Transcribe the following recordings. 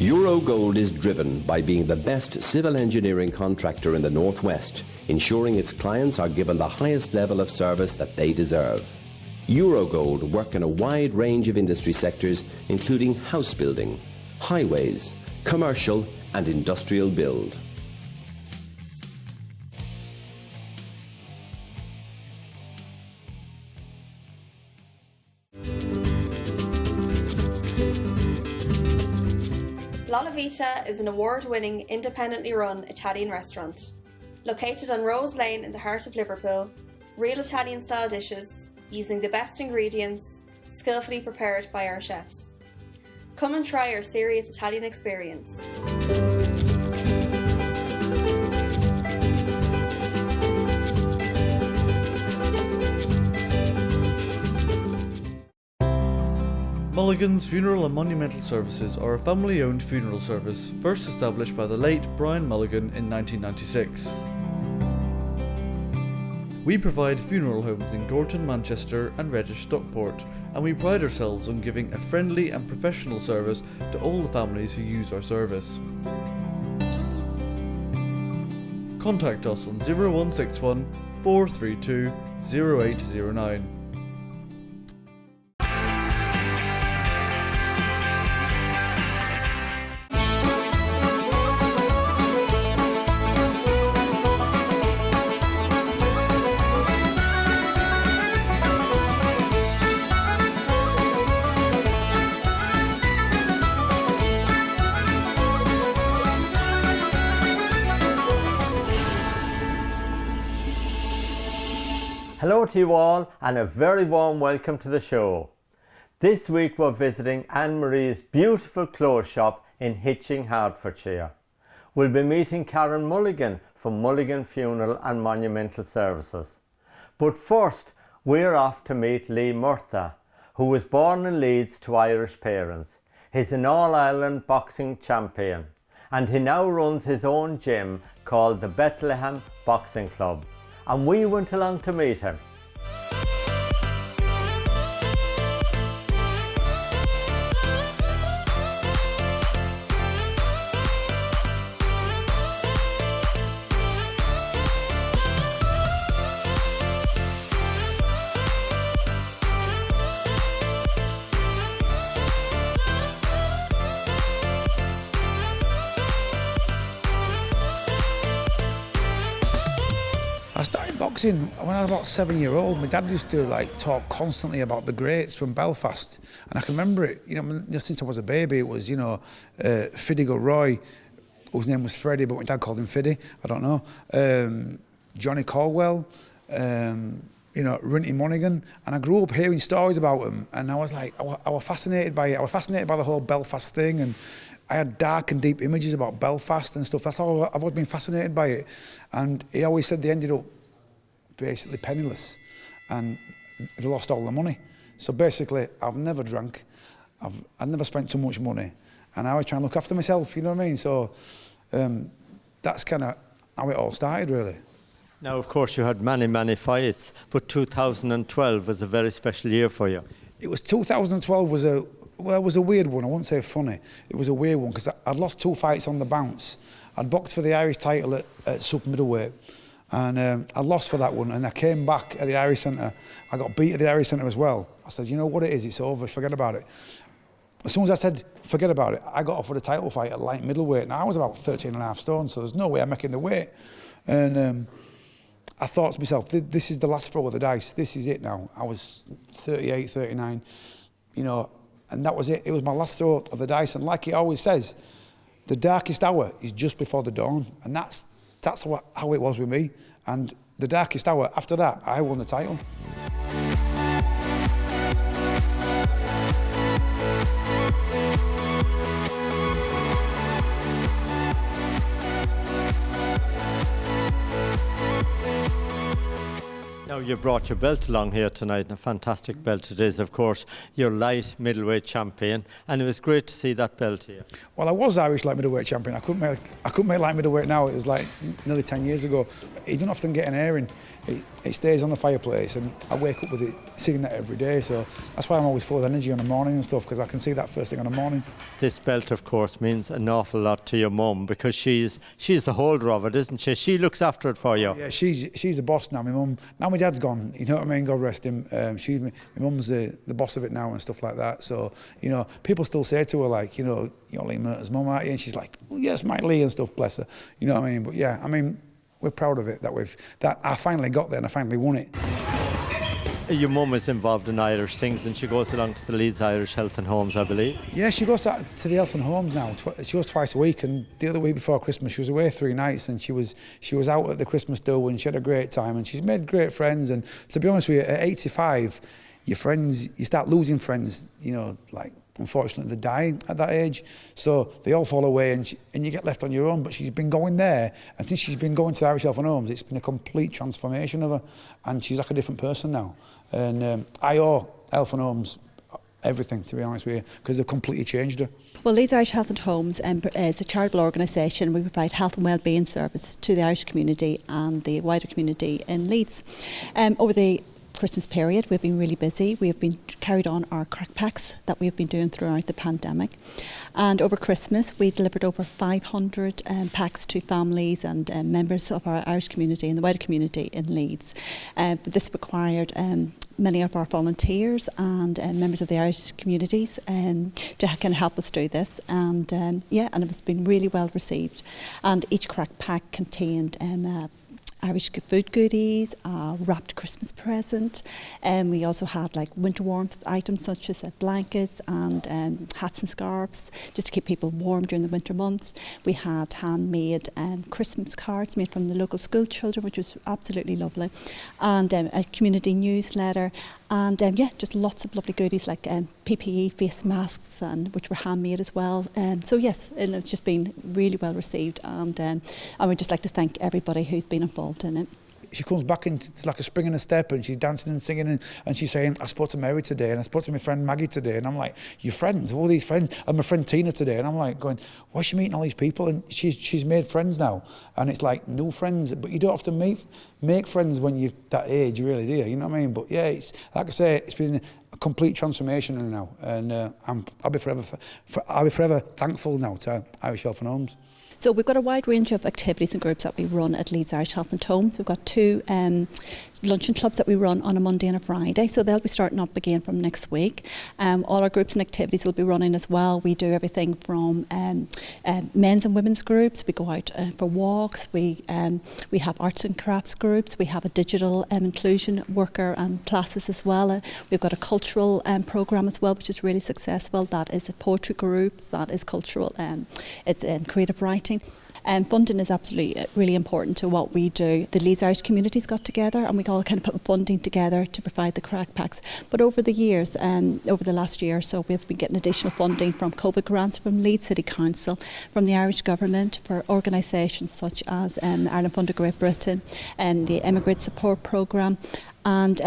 Eurogold is driven by being the best civil engineering contractor in the Northwest, ensuring its clients are given the highest level of service that they deserve. Eurogold work in a wide range of industry sectors, including house building, highways, commercial and industrial build. La Vita is an award-winning, independently run Italian restaurant. Located on Rose Lane in the heart of Liverpool, real Italian-style dishes, using the best ingredients, skillfully prepared by our chefs. Come and try our serious Italian experience. Mulligan's Funeral and Monumental Services are a family-owned funeral service first established by the late Brian Mulligan in 1996. We provide funeral homes in Gorton, Manchester and Reddish, Stockport, and we pride ourselves on giving a friendly and professional service to all the families who use our service. Contact us on 0161 432 0809. Hello to you all and a very warm welcome to the show. This week we're visiting Anne Marie's beautiful clothes shop in Hitchin, Hertfordshire. We'll be meeting Karen Mulligan from Mulligan Funeral and Monumental Services. But first we're off to meet Lee Murtagh, who was born in Leeds to Irish parents. He's an All-Ireland boxing champion and he now runs his own gym called the Bethlehem Boxing Club. And we went along to meet him. I started boxing when I was about 7 years old. My dad used to talk constantly about the greats from Belfast, and I can remember it. Just since I was a baby, it was Fiddigo Roy, whose name was Freddie, but my dad called him Fiddy. I don't know. Johnny Caldwell, Runty Monaghan, and I grew up hearing stories about him, and I was fascinated by it. I was fascinated by the whole Belfast thing, and I had dark and deep images about Belfast and stuff. That's all. I've always been fascinated by it. And he always said they ended up basically penniless and they lost all the money. So basically, I've never drank. I've never spent too much money. And I always try and look after myself, you know what I mean? So that's kind of how it all started, really. Now, of course, you had many fights, but 2012 was a very special year for you. It was 2012 was a weird one. I wouldn't say funny. It was a weird one because I'd lost 2 fights on the bounce. I'd boxed for the Irish title at super middleweight, and I lost for that one. And I came back at the Irish Centre. I got beat at the Irish Centre as well. I said, you know what it is? It's over. Forget about it. As soon as I said forget about it, I got offered a title fight at light middleweight. Now I was about 13.5 stone, so there's no way I'm making the weight. And I thought to myself, this is the last throw of the dice. This is it now. I was 38, 39, and that was it. It was my last throw of the dice. And like he always says, the darkest hour is just before the dawn. And that's how it was with me. And the darkest hour, after that, I won the title. Now, you've brought your belt along here tonight, and a fantastic belt it is, of course. You're light middleweight champion, and it was great to see that belt here. Well, I was Irish light middleweight champion. I couldn't make light middleweight now. It was like nearly 10 years ago. You don't often get an airing it stays on the fireplace, and I wake up with it, singing that every day. So that's why I'm always full of energy in the morning and stuff, because I can see that first thing in the morning. This belt, of course, means an awful lot to your mum, because she's the holder of it, isn't she? She looks after it for you. Yeah, she's the boss now. My mum, now my dad's gone, you know what I mean, God rest him. My mum's the boss of it now and stuff like that. So, you know, people still say to her, like, you know, you're Lee Murtagh's mum, aren't you? And she's like, well, yes, my Lee and stuff, bless her. You know what I mean? But yeah, I mean, we're proud of it that I finally got there and I finally won it. Your mum is involved in Irish things, and she goes along to the Leeds Irish Health and Homes, I believe. Yeah, she goes to the Health and Homes now. She goes twice a week, and the other week before Christmas she was away 3 nights, and she was out at the Christmas do, and she had a great time, and she's made great friends. And to be honest with you, at 85, you start losing friends, you know, like, unfortunately they die at that age, so they all fall away, and you get left on your own. But she's been going there, and since she's been going to the Irish Health and Homes, it's been a complete transformation of her, and she's like a different person now. And I owe Health and Homes everything, to be honest with you, because they've completely changed her. Well, Leeds Irish Health and Homes is a charitable organisation. We provide health and wellbeing service to the Irish community and the wider community in Leeds. Over the Christmas period, we've been really busy. We have been carried on our crack packs that we've been doing throughout the pandemic, and over Christmas we delivered over 500 packs to families and members of our Irish community and the wider community in Leeds. But this required many of our volunteers and members of the Irish communities to kind of help us do this, and and it has been really well received. And each crack pack contained Irish food goodies, wrapped Christmas present, and we also had like winter warmth items such as blankets and hats and scarves, just to keep people warm during the winter months. We had handmade Christmas cards made from the local school children, which was absolutely lovely, and a community newsletter, and just lots of lovely goodies like PPE face masks, and which were handmade as well. So yes, and it's just been really well received, and I would just like to thank everybody who's been involved in it. She comes back and it's like a spring in a step, and she's dancing and singing, and she's saying, I spoke to Mary today, and I spoke to my friend Maggie today, and I'm like, your friends, all these friends, and my friend Tina today, and I'm like going, why is she meeting all these people? And she's made friends now, and it's like new friends, but you don't have to make friends when you're that age, really, do you know what I mean? But yeah, it's like I say, it's been a complete transformation now, and I'll be forever thankful now to Irish Health and Homes. So we've got a wide range of activities and groups that we run at Leeds Irish Health and Homes. We've got 2 luncheon clubs that we run on a Monday and a Friday, so they'll be starting up again from next week. All our groups and activities will be running as well. We do everything from men's and women's groups. We go out for walks. We have arts and crafts groups. We have a digital inclusion worker and classes as well. We've got a cultural programme as well, which is really successful. That is a poetry groups. That is cultural. It's creative writing. Funding is absolutely really important to what we do. The Leeds Irish communities got together, and we all kind of put funding together to provide the crack packs. But over the years, over the last year or so, we've been getting additional funding from COVID grants from Leeds City Council, from the Irish Government, for organisations such as Ireland Fund of Great Britain and the Immigrant Support Programme. And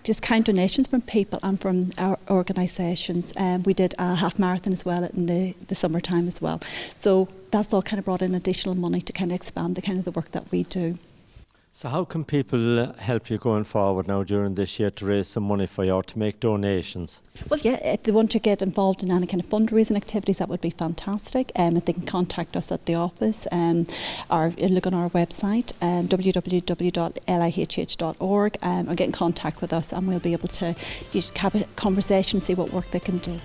just kind donations from people and from our organisations. We did a half marathon as well in the summertime as well. So that's all kind of brought in additional money to kind of expand the work that we do. So how can people help you going forward now during this year to raise some money for you or to make donations? Well, yeah, if they want to get involved in any kind of fundraising activities, that would be fantastic. If they can contact us at the office or look on our website, www.lihh.org, or get in contact with us, and we'll be able to have a conversation, see what work they can do.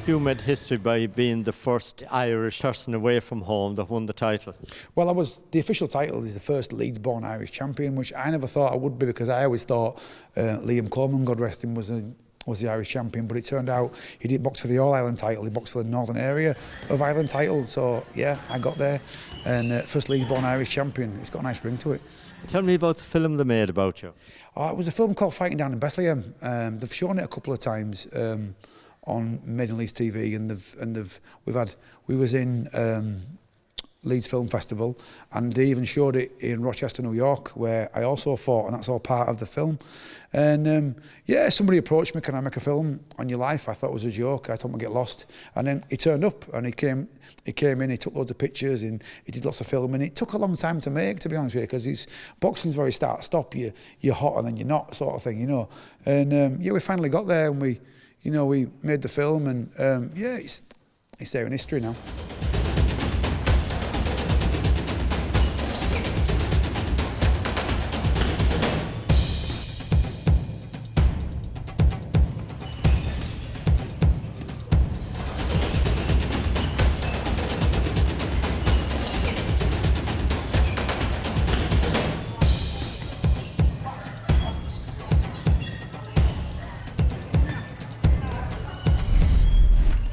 You made history by being the first Irish person away from home that won the title. Well, the official title is the first Leeds-born Irish champion, which I never thought I would be, because I always thought Liam Coleman, God rest him, was the Irish champion, but it turned out he didn't box for the All-Ireland title, he boxed for the Northern Area of Ireland title. So yeah, I got there, and first Leeds-born Irish champion. It's got a nice ring to it. Tell me about the film they made about you. It was a film called Fighting Down in Bethlehem. They've shown it a couple of times on Made in Leeds TV, and we was in Leeds Film Festival, and they even showed it in Rochester, New York, where I also fought, and that's all part of the film. And yeah, somebody approached me, can I make a film on your life? I thought it was a joke. I thought I'd get lost, and then he turned up, and he came in, he took loads of pictures, and he did lots of filming. It took a long time to make, to be honest with you, because boxing's very start-stop. You're hot and then you're not, sort of thing, you know. And yeah, we finally got there, and we made the film, and yeah, it's there in history now.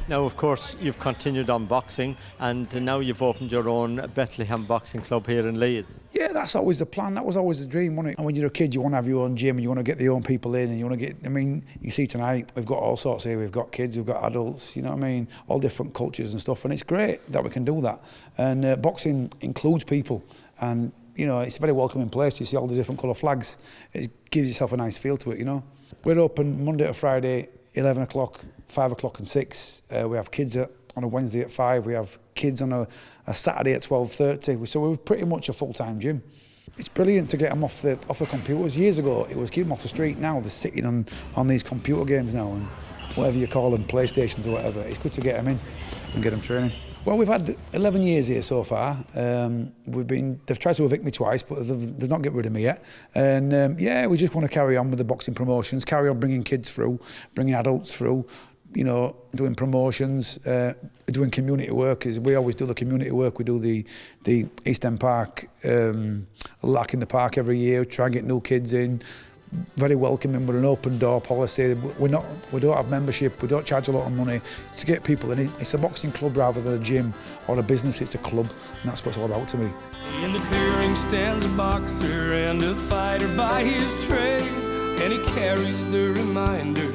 Now, of course, you've continued on boxing, and now you've opened your own Bethlehem Boxing Club here in Leeds. Yeah, that's always the plan. That was always the dream, wasn't it? And when you're a kid, you want to have your own gym, and you want to get your own people in, and you want to get, I mean, you see tonight, we've got all sorts here. We've got kids, we've got adults, you know what I mean? All different cultures and stuff, and it's great that we can do that. And boxing includes people, and, you know, it's a very welcoming place. You see all the different colour flags. It gives yourself a nice feel to it, you know? We're open Monday to Friday, 11 o'clock, 5 o'clock and 6. We have kids on a Wednesday at 5. We have kids on a Saturday at 12:30. So we're pretty much a full-time gym. It's brilliant to get them off the computers. Years ago, it was keep them off the street. Now they're sitting on these computer games now, and whatever you call them, PlayStations or whatever. It's good to get them in and get them training. Well, we've had 11 years here so far. They've tried to evict me twice, but they've not get rid of me yet. And yeah, we just want to carry on with the boxing promotions, carry on bringing kids through, bringing adults through, you know, doing promotions, doing community work. We always do the community work. We do the East End Park, Lack in the Park every year, try and get new kids in. Very welcoming, with an open door policy. We don't have membership, we don't charge a lot of money to get people in. It's a boxing club rather than a gym or a business. It's a club, and that's what it's all about to me. In the clearing stands a boxer and a fighter by his trade, and he carries the reminder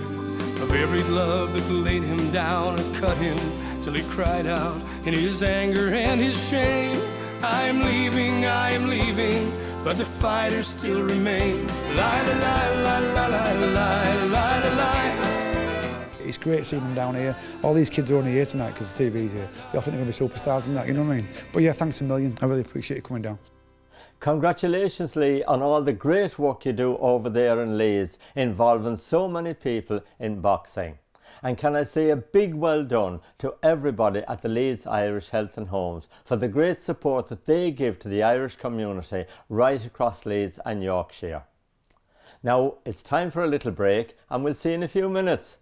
of every glove that laid him down and cut him till he cried out in his anger and his shame, I am leaving, but the fighter still remains. Lie, lie, lie, lie, lie, lie, lie, lie, lie. It's great seeing them down here. All these kids are only here tonight because the TV's here. They all think they're going to be superstars and that, you know what I mean? But yeah, thanks a million. I really appreciate you coming down. Congratulations, Lee, on all the great work you do over there in Leeds, involving so many people in boxing. And can I say a big well done to everybody at the Leeds Irish Health and Homes for the great support that they give to the Irish community right across Leeds and Yorkshire. Now it's time for a little break, and we'll see you in a few minutes.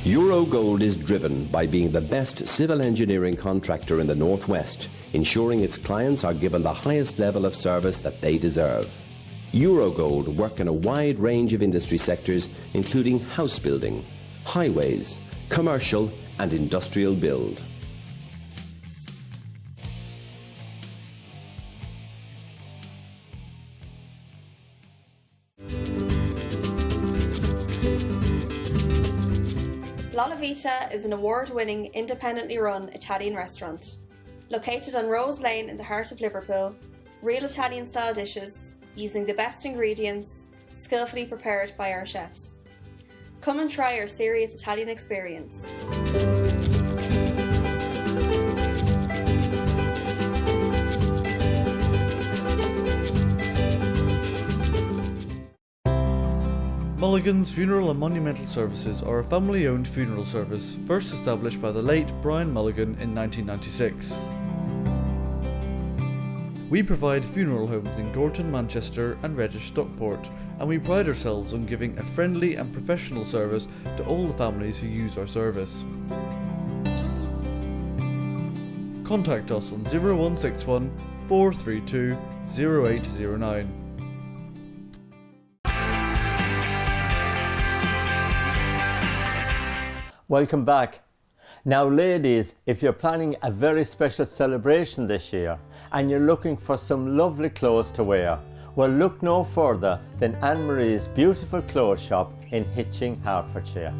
Eurogold is driven by being the best civil engineering contractor in the Northwest, ensuring its clients are given the highest level of service that they deserve. Eurogold work in a wide range of industry sectors, including house building, highways, commercial and industrial build. La Vita is an award-winning, independently run Italian restaurant. Located on Rose Lane in the heart of Liverpool, real Italian-style dishes, using the best ingredients, skillfully prepared by our chefs. Come and try our serious Italian experience. Mulligan's Funeral and Monumental Services are a family-owned funeral service first established by the late Brian Mulligan in 1996. We provide funeral homes in Gorton, Manchester and Reddish Stockport, and we pride ourselves on giving a friendly and professional service to all the families who use our service. Contact us on 0161 432 0809. Welcome back. Now ladies, if you're planning a very special celebration this year and you're looking for some lovely clothes to wear, well look no further than Anne Marie's beautiful clothes shop in Hitchin, Hertfordshire.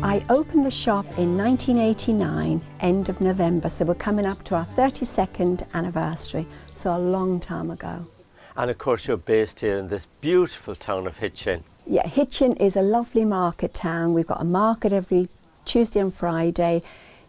I opened the shop in 1989, end of November, so we're coming up to our 32nd anniversary, so a long time ago. And of course you're based here in this beautiful town of Hitchin. Yeah, Hitchin is a lovely market town. We've got a market every Tuesday and Friday.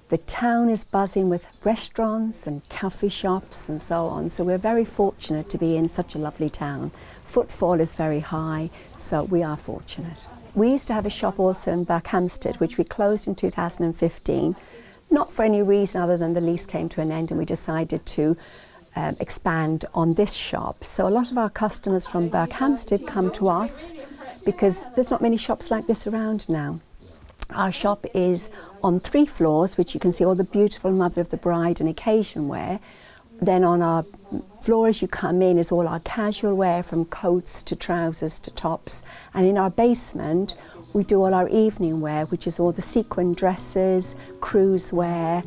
The town is buzzing with restaurants and coffee shops and so on, so we're very fortunate to be in such a lovely town. Footfall is very high, so we are fortunate. We used to have a shop also in Berkhamsted, which we closed in 2015, not for any reason other than the lease came to an end and we decided to expand on this shop. So a lot of our customers from Berkhamsted come to us because there's not many shops like this around now. Our shop is on 3 floors, which you can see all the beautiful Mother of the Bride and occasion wear. Then on our floor as you come in is all our casual wear, from coats to trousers to tops. And in our basement we do all our evening wear, which is all the sequin dresses, cruise wear.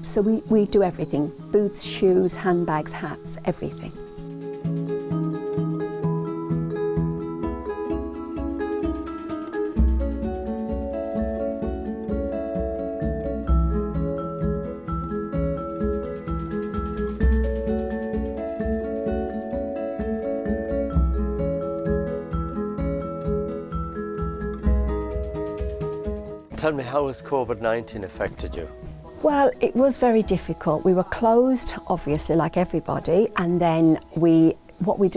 So we do everything: boots, shoes, handbags, hats, everything. Tell me, how has COVID-19 affected you? Well, it was very difficult. We were closed, obviously, like everybody, and then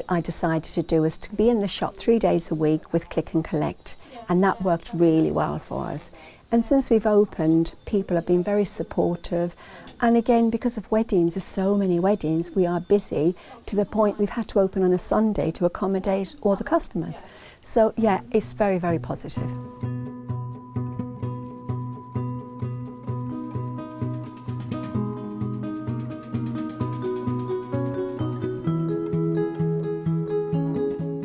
I decided to do was to be in the shop 3 days a week with click and collect, and that worked really well for us. And since we've opened, people have been very supportive, and again, because of weddings, there's so many weddings, we are busy to the point we've had to open on a Sunday to accommodate all the customers. So yeah, it's very, very positive.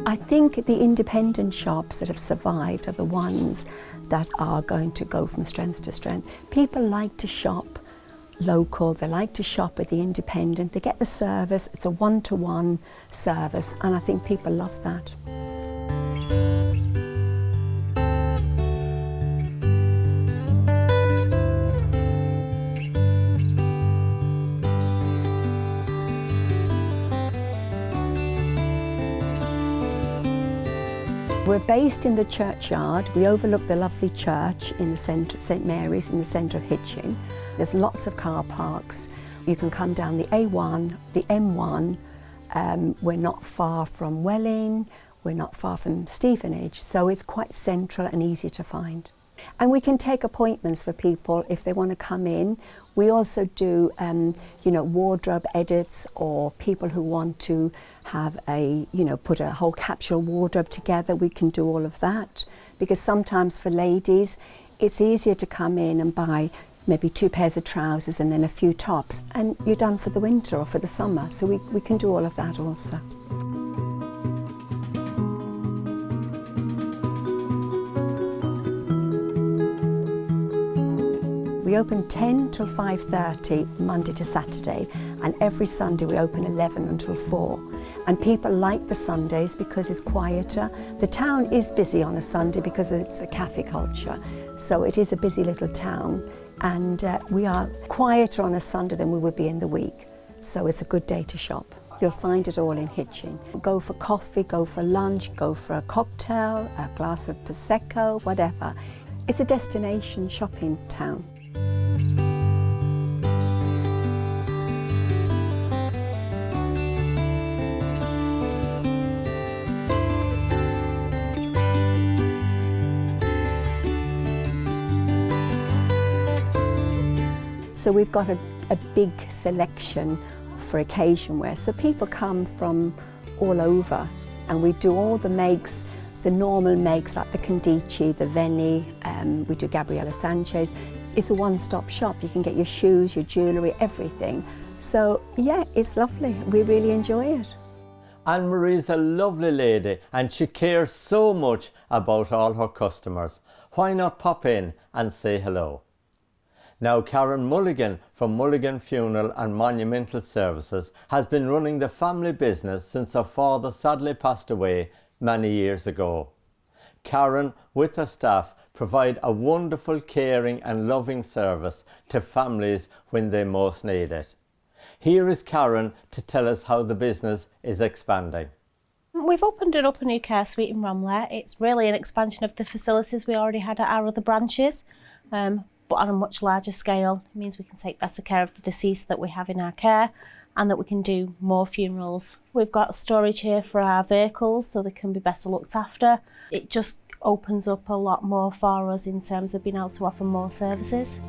I think the independent shops that have survived are the ones that are going to go from strength to strength. People like to shop local, they like to shop at the independent, they get the service, it's a one-to-one service, and I think people love that. We're based in the churchyard. We overlook the lovely church in the centre, St Mary's, in the centre of Hitchin. There's lots of car parks. You can come down the A1, the M1. We're not far from Welling, we're not far from Stevenage, so it's quite central and easy to find. And we can take appointments for people if they want to come in. We also do, wardrobe edits, or people who want to have put a whole capsule wardrobe together. We can do all of that, because sometimes for ladies, it's easier to come in and buy maybe 2 pairs of trousers and then a few tops, and you're done for the winter or for the summer. So we can do all of that also. We open 10 till 5:30 Monday to Saturday, and every Sunday we open 11 until 4. And people like the Sundays because it's quieter. The town is busy on a Sunday because it's a cafe culture, so it is a busy little town, and we are quieter on a Sunday than we would be in the week, so it's a good day to shop. You'll find it all in Hitchin. Go for coffee, go for lunch, go for a cocktail, a glass of Prosecco, whatever. It's a destination shopping town. So we've got a big selection for occasion wear. So people come from all over, and we do all the makes, the normal makes like the Condici, the Veni, we do Gabriela Sanchez. It's a one-stop shop. You can get your shoes, your jewellery, everything. So yeah, it's lovely. We really enjoy it. Anne Marie's a lovely lady and she cares so much about all her customers. Why not pop in and say hello? Now, Karen Mulligan from Mulligan Funeral and Monumental Services has been running the family business since her father sadly passed away many years ago. Karen, with her staff, provide a wonderful, caring and loving service to families when they most need it. Here is Karen to tell us how the business is expanding. We've opened it up a new care suite in Ramleh. It's really an expansion of the facilities we already had at our other branches, but on a much larger scale. It means we can take better care of the deceased that we have in our care and that we can do more funerals. We've got storage here for our vehicles so they can be better looked after. It just opens up a lot more for us in terms of being able to offer more services.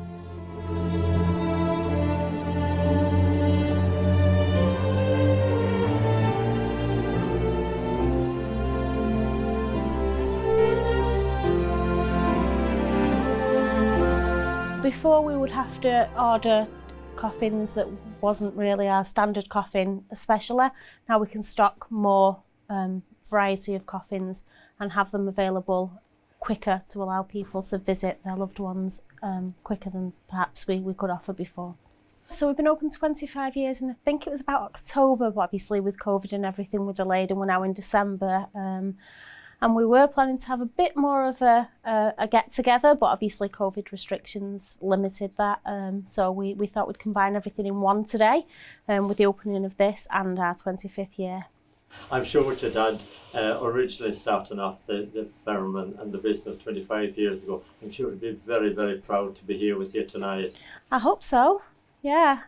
Before we would have to order coffins that wasn't really our standard coffin especially. Now we can stock more variety of coffins and have them available quicker to allow people to visit their loved ones quicker than perhaps we could offer before. So we've been open 25 years and I think it was about October, but obviously with COVID and everything we're delayed and we're now in December. And we were planning to have a bit more of a get-together, but obviously COVID restrictions limited that. So we thought we'd combine everything in one today with the opening of this and our 25th year. I'm sure with your dad originally starting off the firm and the business 25 years ago, I'm sure he'd be very, very proud to be here with you tonight. I hope so, yeah.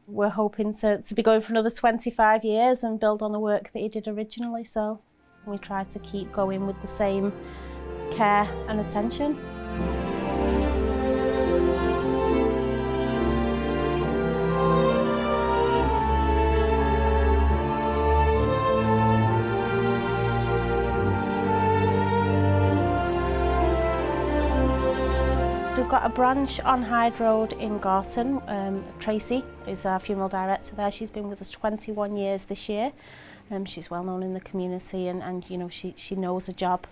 We're hoping to be going for another 25 years and build on the work that he did originally, so we try to keep going with the same care and attention. We've got a branch on Hyde Road in Gorton. Tracy is our funeral director there. She's been with us 21 years this year. She's well known in the community and you know, she knows her job.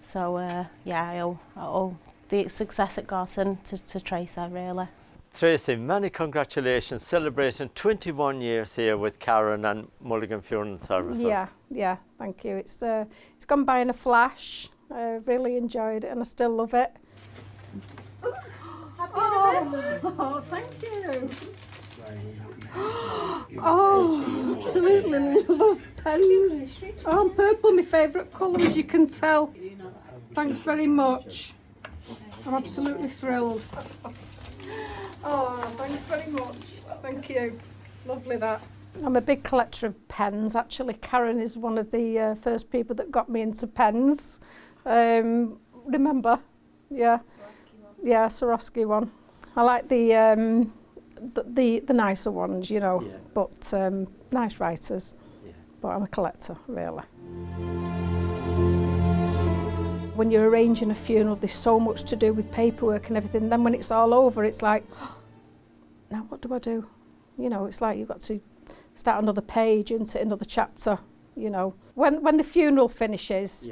So yeah, I owe the success at Gorton to Tracy, really. Tracy, many congratulations celebrating 21 years here with Karen and Mulligan Funeral Services. Yeah, thank you. It's gone by in a flash. I really enjoyed it and I still love it. Happy anniversary! Oh, thank you. Oh, absolutely love pens. Oh, purple, my favourite colour, as you can tell. Thanks very much. I'm absolutely thrilled. Oh, thanks very much. Thank you. Lovely that. I'm a big collector of pens. Actually, Karen is one of the first people that got me into pens. Remember? Yeah. Yeah, Swarovski one. I like the nicer ones, you know, but nice writers. Yeah. But I'm a collector, really. When you're arranging a funeral, there's so much to do with paperwork and everything. Then when it's all over, it's like, oh, now what do I do? You know, it's like you've got to start another page, into another chapter. You know, when the funeral finishes,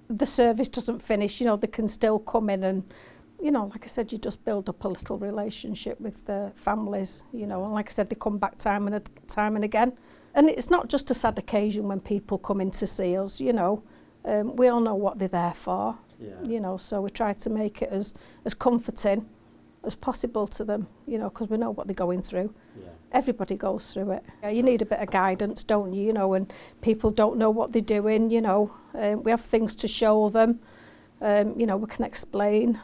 the service doesn't finish. You know, they can still come in and, you know, like I said, you just build up a little relationship with the families, you know, and like I said, they come back time and again. And it's not just a sad occasion when people come in to see us, you know. We all know what they're there for, you know, so we try to make it as comforting as possible to them, you know, because we know what they're going through. Yeah. Everybody goes through it. You need a bit of guidance, don't you, you know, and people don't know what they're doing, you know. We have things to show them, you know, we can explain.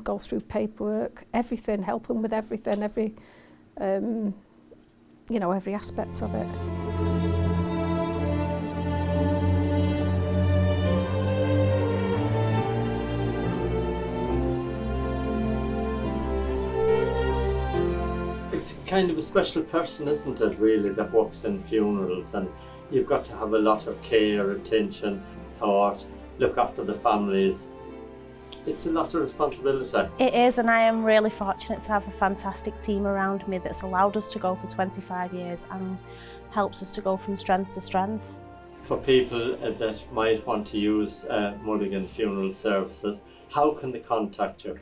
Go through paperwork, everything, help them with everything, every you know, every aspect of it. kind of a special person, isn't it, really, that works in funerals, and you've got to have a lot of care, attention, thought, look after the families. It's a lot of responsibility. It is, and I am really fortunate to have a fantastic team around me that's allowed us to go for 25 years and helps us to go from strength to strength. For people that might want to use Mulligan Funeral Services, how can they contact you?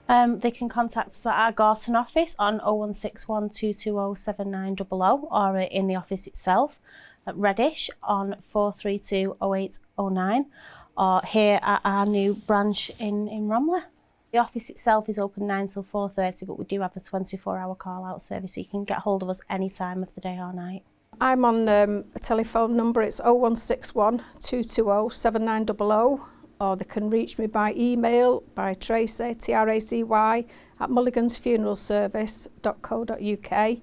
They can contact us at our Gorton office on 0161 220 7900 or in the office itself at Reddish on 432 0809 or here at our new branch in Romley. The office itself is open 9 till 4:30, but we do have a 24-hour call-out service, so you can get hold of us any time of the day or night. I'm on a telephone number, it's 0161 220 7900, or they can reach me by email by Tracy, Tracy, at mulligansfuneralservice.co.uk.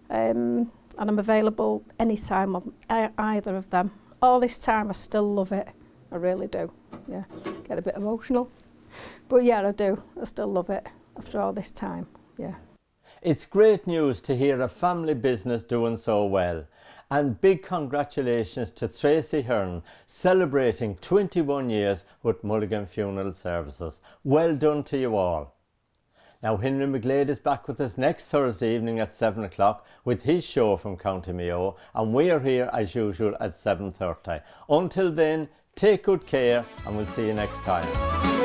And I'm available anytime on either of them. All this time I still love it, I really do. Yeah, get a bit emotional. But yeah, I do, I still love it after all this time, yeah. It's great news to hear a family business doing so well. And big congratulations to Tracy Hearn celebrating 21 years with Mulligan Funeral Services. Well done to you all. Now Henry McGlade is back with us next Thursday evening at 7 o'clock with his show from County Mayo, and we are here as usual at 7:30. Until then, take good care and we'll see you next time.